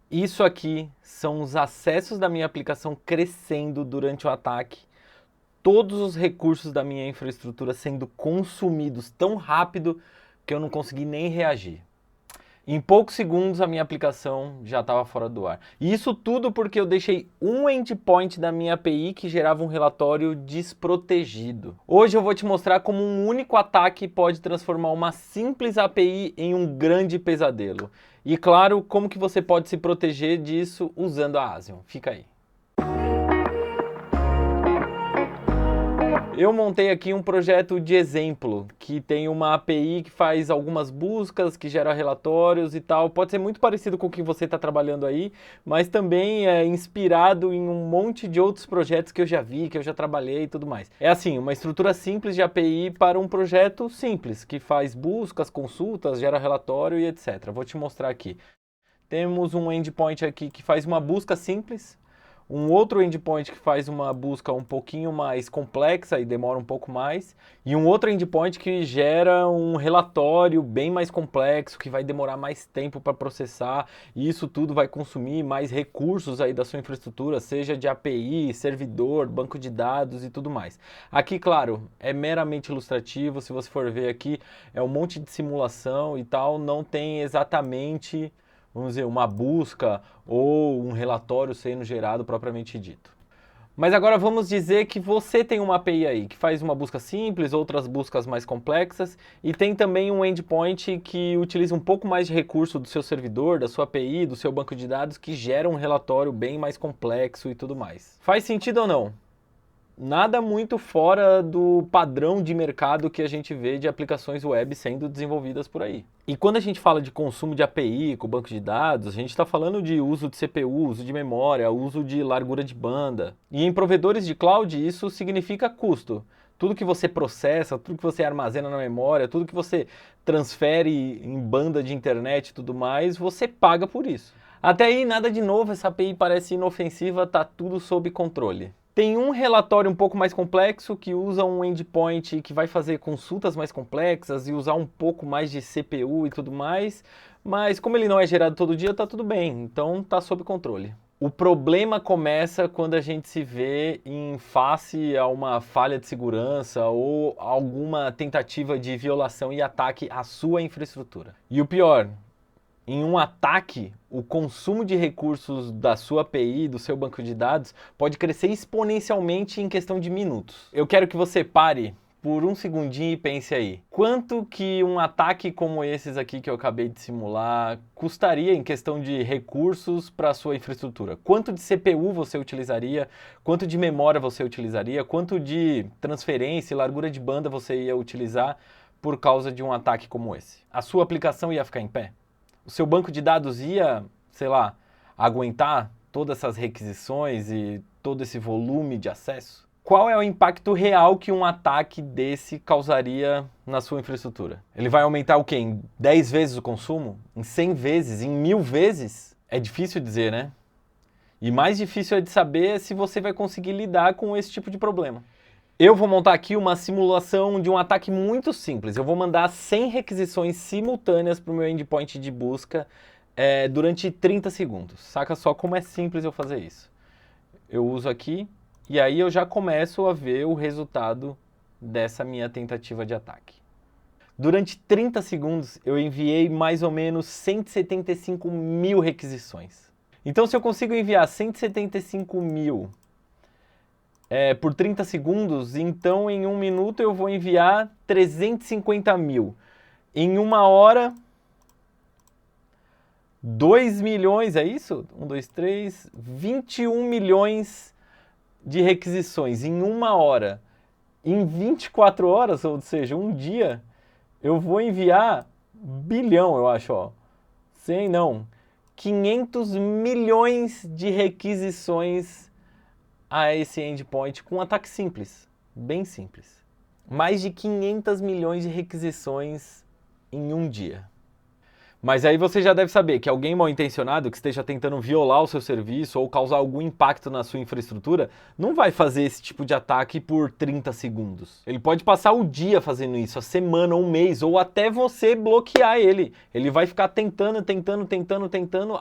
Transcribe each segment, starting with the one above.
Isso aqui são os acessos da minha aplicação crescendo durante o ataque, todos os recursos da minha infraestrutura sendo consumidos tão rápido que eu não consegui nem reagir. Em poucos segundos a minha aplicação já estava fora do ar. E isso tudo porque eu deixei um endpoint da minha API que gerava um relatório desprotegido. Hoje eu vou te mostrar como um único ataque pode transformar uma simples API em um grande pesadelo. E claro, como que você pode se proteger disso usando a Asion. Fica aí. Eu montei aqui um projeto de exemplo, que tem uma API que faz algumas buscas, que gera relatórios e tal. Pode ser muito parecido com o que você está trabalhando aí, mas também é inspirado em um monte de outros projetos que eu já vi, que eu já trabalhei e tudo mais. É assim, uma estrutura simples de API para um projeto simples, que faz buscas, consultas, gera relatório e etc. Vou te mostrar aqui. Temos um endpoint aqui que faz uma busca simples, um outro endpoint que faz uma busca um pouquinho mais complexa e demora um pouco mais, e um outro endpoint que gera um relatório bem mais complexo, que vai demorar mais tempo para processar, e isso tudo vai consumir mais recursos aí da sua infraestrutura, seja de API, servidor, banco de dados e tudo mais. Aqui, claro, é meramente ilustrativo, se você for ver aqui, é um monte de simulação e tal, não tem exatamente, vamos dizer, uma busca ou um relatório sendo gerado propriamente dito. Mas agora vamos dizer que você tem uma API aí, que faz uma busca simples, outras buscas mais complexas, e tem também um endpoint que utiliza um pouco mais de recurso do seu servidor, da sua API, do seu banco de dados, que gera um relatório bem mais complexo e tudo mais. Faz sentido ou não? Nada muito fora do padrão de mercado que a gente vê de aplicações web sendo desenvolvidas por aí. E quando a gente fala de consumo de API com banco de dados, a gente está falando de uso de CPU, uso de memória, uso de largura de banda. E em provedores de cloud isso significa custo. Tudo que você processa, tudo que você armazena na memória, tudo que você transfere em banda de internet e tudo mais, você paga por isso. Até aí nada de novo, essa API parece inofensiva, tá tudo sob controle. Tem um relatório um pouco mais complexo que usa um endpoint que vai fazer consultas mais complexas e usar um pouco mais de CPU e tudo mais, mas como ele não é gerado todo dia, tá tudo bem, então tá sob controle. O problema começa quando a gente se vê em face a uma falha de segurança ou alguma tentativa de violação e ataque à sua infraestrutura. E o pior, em um ataque, o consumo de recursos da sua API, do seu banco de dados, pode crescer exponencialmente em questão de minutos. Eu quero que você pare por um segundinho e pense aí. Quanto que um ataque como esses aqui que eu acabei de simular custaria em questão de recursos para a sua infraestrutura? Quanto de CPU você utilizaria? Quanto de memória você utilizaria? Quanto de transferência e largura de banda você ia utilizar por causa de um ataque como esse? A sua aplicação ia ficar em pé? O seu banco de dados ia, sei lá, aguentar todas essas requisições e todo esse volume de acesso? Qual é o impacto real que um ataque desse causaria na sua infraestrutura? Ele vai aumentar o quê? Em 10 vezes o consumo? Em 100 vezes? Em 1000 vezes? É difícil dizer, né? E mais difícil é de saber se você vai conseguir lidar com esse tipo de problema. Eu vou montar aqui uma simulação de um ataque muito simples. Eu vou mandar 100 requisições simultâneas para o meu endpoint de busca durante 30 segundos. Saca só como é simples eu fazer isso. Eu uso aqui e aí eu já começo a ver o resultado dessa minha tentativa de ataque. Durante 30 segundos eu enviei mais ou menos 175 mil requisições. Então se eu consigo enviar 175 mil por 30 segundos, então em um minuto eu vou enviar 350 mil. Em uma hora, 2 milhões, é isso? 1, 2, 3, 21 milhões de requisições em uma hora. Em 24 horas, ou seja, um dia, eu vou enviar bilhão, eu acho, ó. 100 não, 500 milhões de requisições a esse endpoint com um ataque simples, bem simples. Mais de 500 milhões de requisições em um dia. Mas aí você já deve saber que alguém mal intencionado que esteja tentando violar o seu serviço ou causar algum impacto na sua infraestrutura não vai fazer esse tipo de ataque por 30 segundos. Ele pode passar o dia fazendo isso, a semana, um mês, ou até você bloquear ele. Ele vai ficar tentando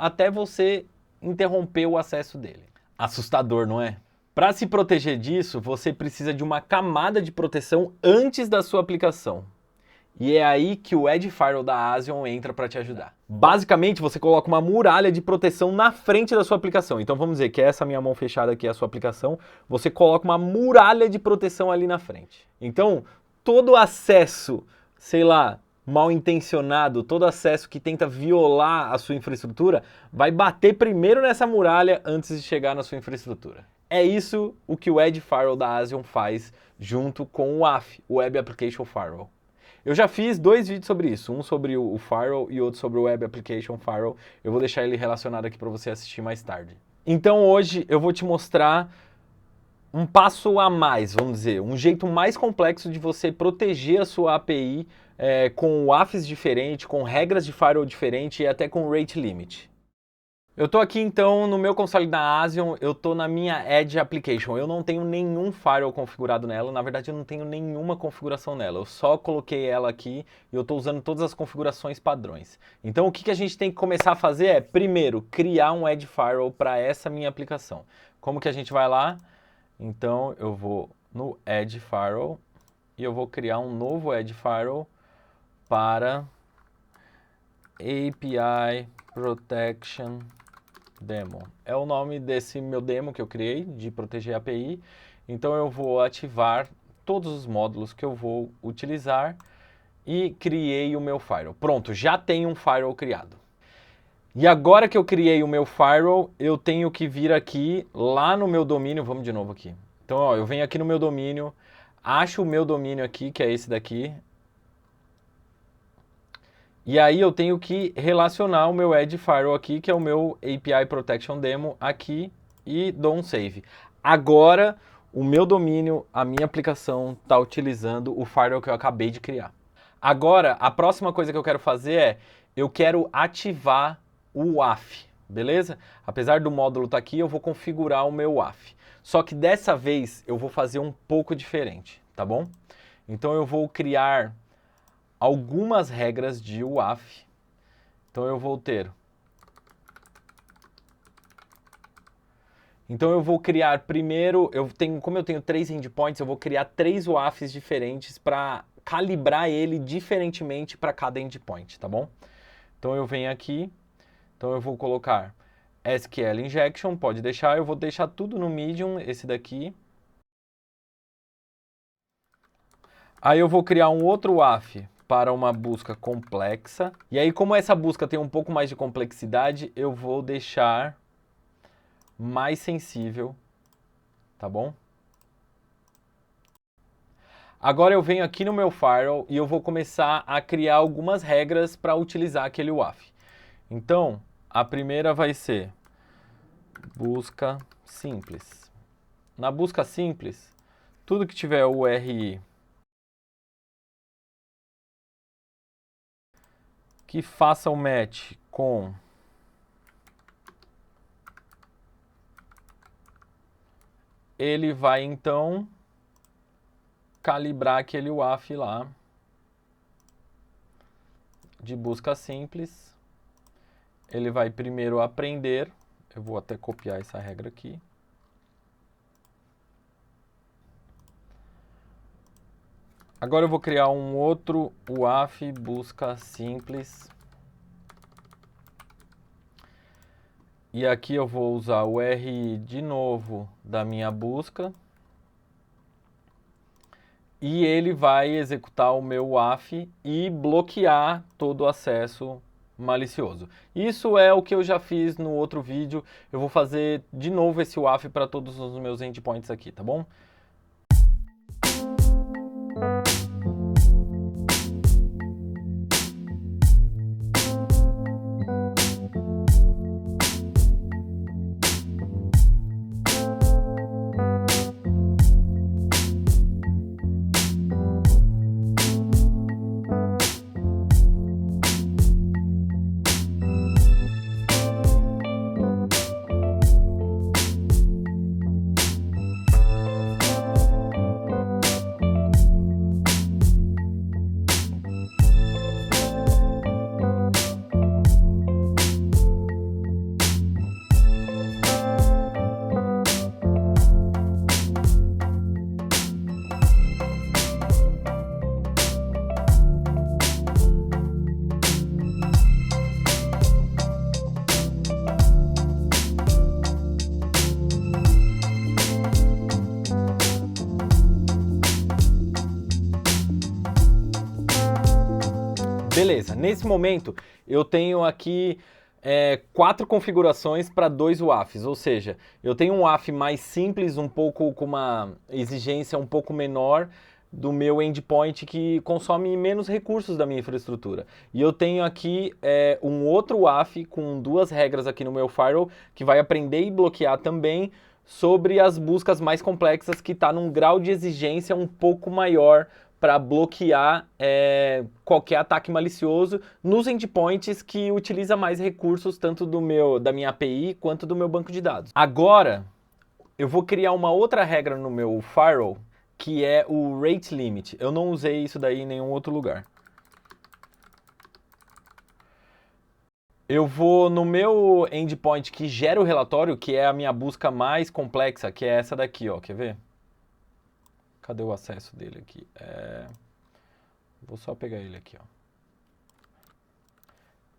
até você interromper o acesso dele. Assustador, não é? Para se proteger disso, você precisa de uma camada de proteção antes da sua aplicação. E é aí que o Edge Firewall da Asion entra para te ajudar. Basicamente, você coloca uma muralha de proteção na frente da sua aplicação. Então vamos dizer que essa minha mão fechada aqui é a sua aplicação. Você coloca uma muralha de proteção ali na frente. Então, todo acesso, sei lá, mal intencionado, todo acesso que tenta violar a sua infraestrutura, vai bater primeiro nessa muralha antes de chegar na sua infraestrutura. É isso o que o Edge Firewall da Asion faz junto com o WAF, o Web Application Firewall. Eu já fiz 2 vídeos sobre isso, um sobre o Firewall e outro sobre o Web Application Firewall. Eu vou deixar ele relacionado aqui para você assistir mais tarde. Então hoje eu vou te mostrar um passo a mais, vamos dizer, um jeito mais complexo de você proteger a sua API com WAFs diferentes, com regras de Firewall diferentes e até com Rate Limit. Eu estou aqui então no meu console da Asion, eu estou na minha Edge Application, eu não tenho nenhum firewall configurado nela, na verdade eu não tenho nenhuma configuração nela, eu só coloquei ela aqui e eu estou usando todas as configurações padrões. Então o que a gente tem que começar a fazer é, primeiro, criar um Edge Firewall para essa minha aplicação. Como que a gente vai lá? Então eu vou no Edge Firewall e eu vou criar um novo Edge Firewall para API Protection Demo. É o nome desse meu demo que eu criei de proteger a API. Então eu vou ativar todos os módulos que eu vou utilizar e criei o meu firewall. Pronto, já tenho um firewall criado. E agora que eu criei o meu firewall, eu tenho que vir aqui lá no meu domínio, vamos de novo aqui. Então, ó, eu venho aqui no meu domínio, acho o meu domínio aqui, que é esse daqui. E aí eu tenho que relacionar o meu Edge Firewall aqui, que é o meu API Protection Demo aqui, e dou um save. Agora, o meu domínio, a minha aplicação está utilizando o firewall que eu acabei de criar. Agora, a próxima coisa que eu quero fazer é, eu quero ativar o WAF, beleza? Apesar do módulo estar aqui, eu vou configurar o meu WAF. Só que dessa vez eu vou fazer um pouco diferente, tá bom? Então eu vou criar algumas regras de WAF. Então eu vou ter. Então eu vou criar primeiro, como eu tenho 3 endpoints, eu vou criar 3 WAFs diferentes para calibrar ele diferentemente para cada endpoint, tá bom? Então eu venho aqui, então eu vou colocar SQL Injection, pode deixar, eu vou deixar tudo no medium, esse daqui. Aí eu vou criar um outro WAF para uma busca complexa. E aí, como essa busca tem um pouco mais de complexidade, eu vou deixar mais sensível, tá bom? Agora eu venho aqui no meu firewall e eu vou começar a criar algumas regras para utilizar aquele WAF. Então, a primeira vai ser busca simples. Na busca simples, tudo que tiver URI que faça o match com ele vai então calibrar aquele WAF lá de busca simples. Ele vai primeiro aprender, eu vou até copiar essa regra aqui. Agora eu vou criar um outro WAF busca simples. E aqui eu vou usar o RI de novo da minha busca. E ele vai executar o meu WAF e bloquear todo o acesso malicioso. Isso é o que eu já fiz no outro vídeo. Eu vou fazer de novo esse WAF para todos os meus endpoints aqui, tá bom? Beleza, nesse momento eu tenho aqui 4 configurações para 2 WAFs, ou seja, eu tenho um WAF mais simples, um pouco com uma exigência um pouco menor do meu endpoint que consome menos recursos da minha infraestrutura. E eu tenho aqui um outro WAF com 2 regras aqui no meu firewall que vai aprender e bloquear também sobre as buscas mais complexas que está num grau de exigência um pouco maior para bloquear qualquer ataque malicioso nos endpoints que utiliza mais recursos tanto da minha API quanto do meu banco de dados. Agora, eu vou criar uma outra regra no meu firewall que é o rate limit. Eu não usei isso daí em nenhum outro lugar. Eu vou no meu endpoint que gera o relatório, que é a minha busca mais complexa, que é essa daqui, ó. Quer ver? Cadê o acesso dele aqui? Vou só pegar ele aqui, ó.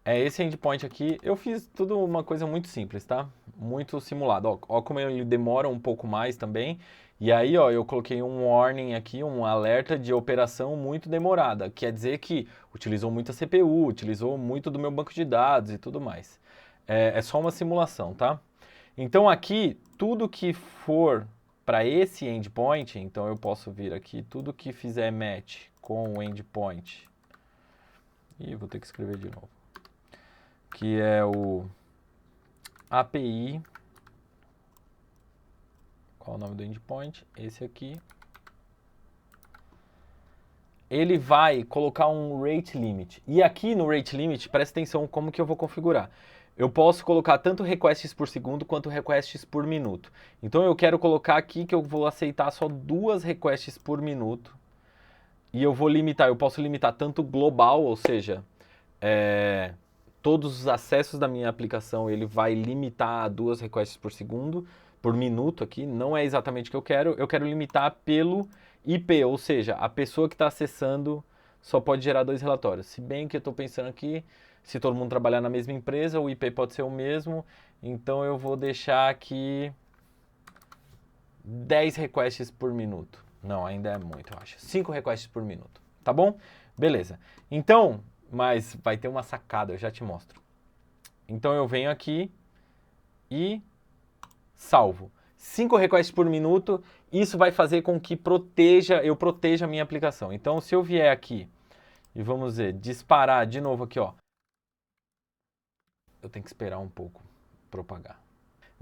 É esse endpoint aqui. Eu fiz tudo uma coisa muito simples, tá? Muito simulado. Ó como ele demora um pouco mais também. E aí, ó, eu coloquei um warning aqui, um alerta de operação muito demorada. Quer dizer que utilizou muita CPU, utilizou muito do meu banco de dados e tudo mais. É só uma simulação, tá? Então aqui, tudo que for para esse endpoint, então eu posso vir aqui, tudo que fizer match com o endpoint. Ih, vou ter que escrever de novo. Que é o API. Qual é o nome do endpoint? Esse aqui. Ele vai colocar um rate limit. E aqui no rate limit, presta atenção como que eu vou configurar. Eu posso colocar tanto requests por segundo quanto requests por minuto. Então eu quero colocar aqui que eu vou aceitar só 2 requests por minuto. E eu vou limitar, eu posso limitar tanto global, ou seja, todos os acessos da minha aplicação ele vai limitar a 2 requests por segundo, por minuto aqui, não é exatamente o que eu quero limitar pelo IP, ou seja, a pessoa que está acessando só pode gerar 2 relatórios. Se bem que eu estou pensando aqui, se todo mundo trabalhar na mesma empresa, o IP pode ser o mesmo, então eu vou deixar aqui 10 requests por minuto. Não, ainda é muito, eu acho. 5 requests por minuto, tá bom? Beleza. Então, mas vai ter uma sacada, eu já te mostro. Então eu venho aqui e salvo. 5 requests por minuto, isso vai fazer com que eu proteja a minha aplicação. Então se eu vier aqui e vamos ver, disparar de novo aqui, ó. Eu tenho que esperar um pouco propagar.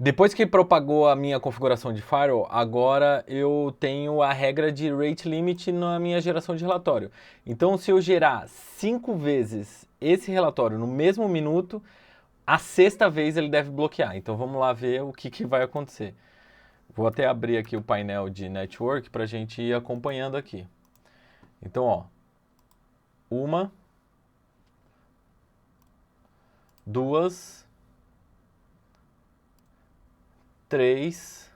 Depois que propagou a minha configuração de firewall, agora eu tenho a regra de rate limit na minha geração de relatório. Então, se eu gerar 5 vezes esse relatório no mesmo minuto, a 6ª vez ele deve bloquear. Então, vamos lá ver o que vai acontecer. Vou até abrir aqui o painel de network para a gente ir acompanhando aqui. Então, ó, 1, 2, 3,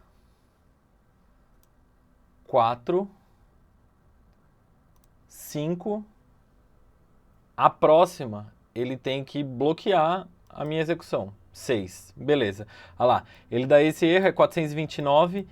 4, 5. A próxima, ele tem que bloquear a minha execução. 6. Beleza. Olha lá. Ele dá esse erro, é 429.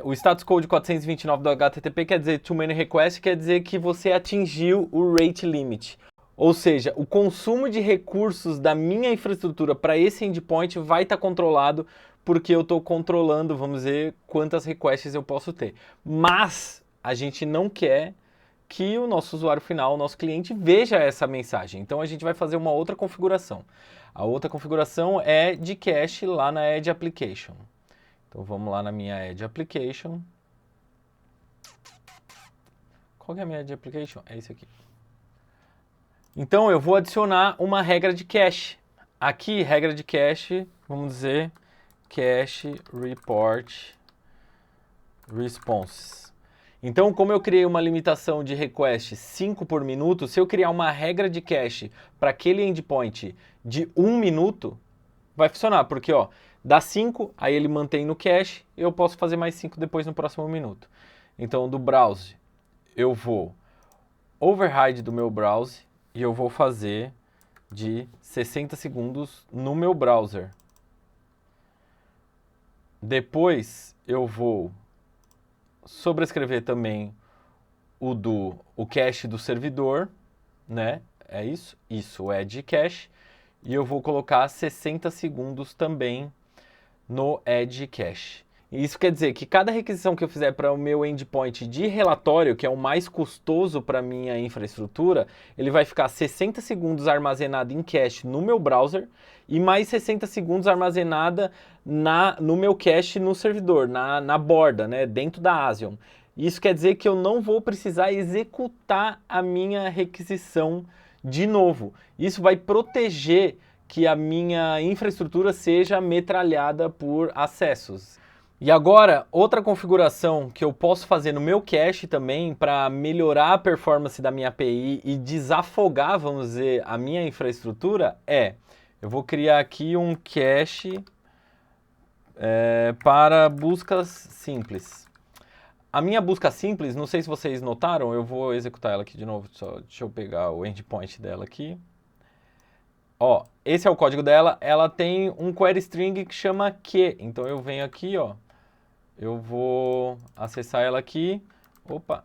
O status code 429 do HTTP quer dizer too many requests, quer dizer que você atingiu o rate limit. Ou seja, o consumo de recursos da minha infraestrutura para esse endpoint vai estar controlado porque eu estou controlando, vamos dizer, quantas requests eu posso ter. Mas a gente não quer que o nosso usuário final, o nosso cliente, veja essa mensagem. Então a gente vai fazer uma outra configuração. A outra configuração é de cache lá na Edge Application. Então vamos lá na minha Edge Application. Qual que é a minha Edge Application? É esse aqui. Então eu vou adicionar uma regra de cache. Aqui, regra de cache, vamos dizer, cache report responses. Então, como eu criei uma limitação de request 5 por minuto, se eu criar uma regra de cache para aquele endpoint de 1 minuto, vai funcionar, porque ó, dá 5, aí ele mantém no cache, e eu posso fazer mais 5 depois no próximo minuto. Então, do browse, eu vou override do meu browse e eu vou fazer de 60 segundos no meu browser. Depois, eu vou sobrescrever também o cache do servidor, né? É isso? Isso, o Add Cache. E eu vou colocar 60 segundos também no Add Cache. Isso quer dizer que cada requisição que eu fizer para o meu endpoint de relatório, que é o mais custoso para a minha infraestrutura, ele vai ficar 60 segundos armazenado em cache no meu browser e mais 60 segundos armazenada no meu cache no servidor, na borda, né, dentro da Asion. Isso quer dizer que eu não vou precisar executar a minha requisição de novo. Isso vai proteger que a minha infraestrutura seja metralhada por acessos. E agora, outra configuração que eu posso fazer no meu cache também para melhorar a performance da minha API e desafogar, vamos dizer, a minha infraestrutura eu vou criar aqui um cache para buscas simples. A minha busca simples, não sei se vocês notaram, eu vou executar ela aqui de novo, deixa eu pegar o endpoint dela aqui. Ó, esse é o código dela, ela tem um query string que chama que, então eu venho aqui, ó, eu vou acessar ela aqui, opa.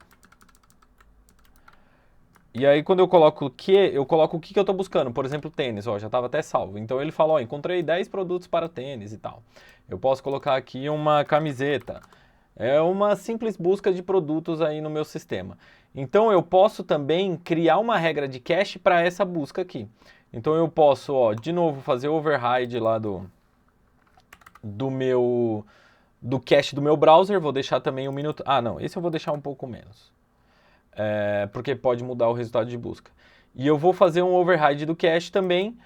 E aí quando eu coloco que, eu coloco o que eu estou buscando, por exemplo, tênis, ó, já estava até salvo. Então ele fala, ó, encontrei 10 produtos para tênis e tal. Eu posso colocar aqui uma camiseta. É uma simples busca de produtos aí no meu sistema. Então eu posso também criar uma regra de cache para essa busca aqui. Então eu posso, ó, de novo fazer o override lá do cache do meu browser. Vou deixar também 1 minuto. Ah, não, esse eu vou deixar um pouco menos. Porque pode mudar o resultado de busca. E eu vou fazer um override do cache também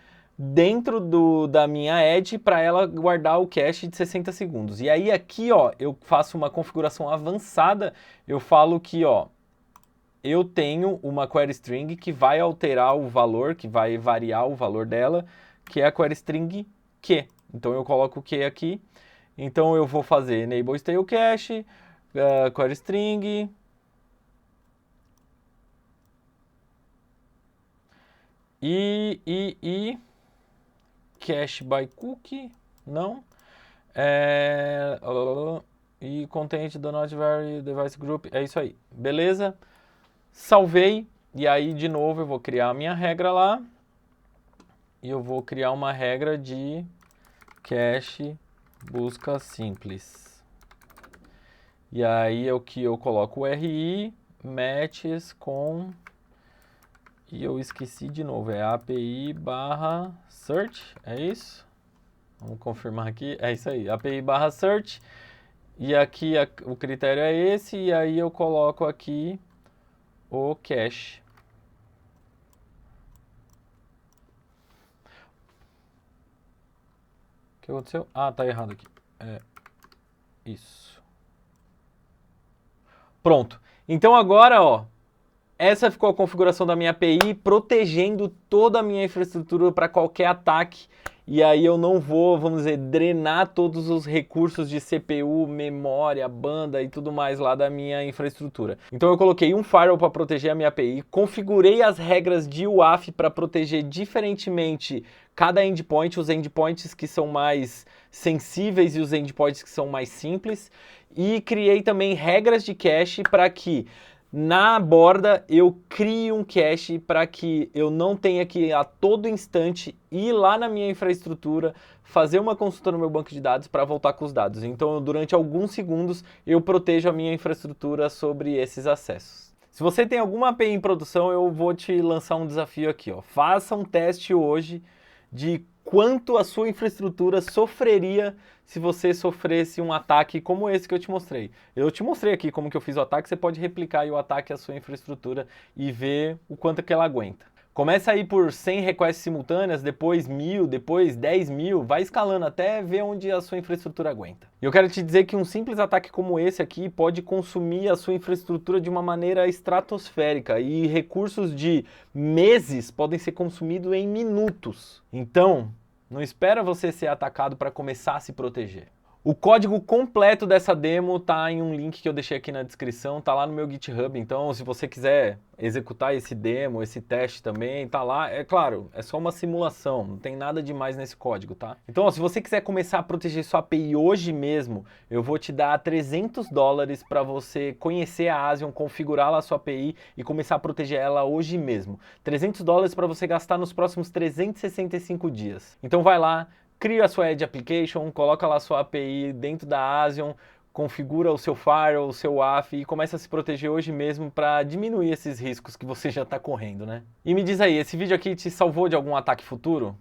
dentro da minha edge para ela guardar o cache de 60 segundos. E aí aqui, ó, eu faço uma configuração avançada, eu falo que, ó, eu tenho uma query string que vai alterar o valor, que vai variar o valor dela, que é a query string que. Então eu coloco o que aqui. Então eu vou fazer enable stale cache, query string, e cache by cookie, não. E content do not vary device group, é isso aí, beleza? Salvei, e aí de novo eu vou criar a minha regra lá, e eu vou criar uma regra de cache busca simples. E aí eu coloco o RI, matches com... E eu esqueci de novo, é API/search, é isso? Vamos confirmar aqui, é isso aí, API/search. E aqui o critério é esse, e aí eu coloco aqui o cache. O que aconteceu? Ah, tá errado aqui. Isso. Pronto. Então agora, ó, essa ficou a configuração da minha API, protegendo toda a minha infraestrutura para qualquer ataque. E aí eu não vou, vamos dizer, drenar todos os recursos de CPU, memória, banda e tudo mais lá da minha infraestrutura. Então eu coloquei um firewall para proteger a minha API, configurei as regras de UAF para proteger diferentemente cada endpoint, os endpoints que são mais sensíveis e os endpoints que são mais simples. E criei também regras de cache para que na borda eu crio um cache para que eu não tenha que a todo instante ir lá na minha infraestrutura, fazer uma consulta no meu banco de dados para voltar com os dados. Então durante alguns segundos eu protejo a minha infraestrutura sobre esses acessos. Se você tem alguma API em produção, eu vou te lançar um desafio aqui, ó. Faça um teste hoje de quanto a sua infraestrutura sofreria se você sofresse um ataque como esse que eu te mostrei. Eu te mostrei aqui como que eu fiz o ataque, você pode replicar aí o ataque à sua infraestrutura e ver o quanto que ela aguenta. Começa aí por 100 requests simultâneas, depois 1000, depois 10.000, vai escalando até ver onde a sua infraestrutura aguenta. E eu quero te dizer que um simples ataque como esse aqui pode consumir a sua infraestrutura de uma maneira estratosférica e recursos de meses podem ser consumidos em minutos. Então, não espera você ser atacado para começar a se proteger. O código completo dessa demo tá em um link que eu deixei aqui na descrição, tá lá no meu GitHub, então se você quiser executar esse demo, esse teste também, tá lá. É claro, é só uma simulação, não tem nada demais nesse código, tá? Então, ó, se você quiser começar a proteger sua API hoje mesmo, eu vou te dar $300 para você conhecer a Asion, configurar lá a sua API e começar a proteger ela hoje mesmo. $300 para você gastar nos próximos 365 dias. Então vai lá, cria a sua Edge Application, coloca lá a sua API dentro da Asion, configura o seu firewall, o seu WAF e começa a se proteger hoje mesmo para diminuir esses riscos que você já está correndo, né? E me diz aí, esse vídeo aqui te salvou de algum ataque futuro?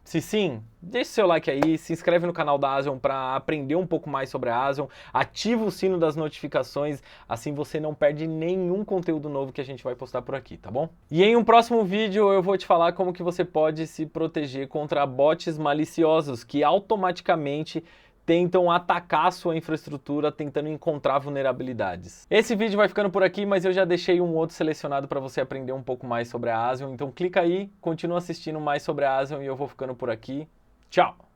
Se sim, deixe seu like aí, se inscreve no canal da Asion para aprender um pouco mais sobre a Asion, ativa o sino das notificações, assim você não perde nenhum conteúdo novo que a gente vai postar por aqui, tá bom? E em um próximo vídeo eu vou te falar como que você pode se proteger contra bots maliciosos que automaticamente tentam atacar a sua infraestrutura tentando encontrar vulnerabilidades. Esse vídeo vai ficando por aqui, mas eu já deixei um outro selecionado para você aprender um pouco mais sobre a Asion, então clica aí, continua assistindo mais sobre a Asion e eu vou ficando por aqui. Tchau!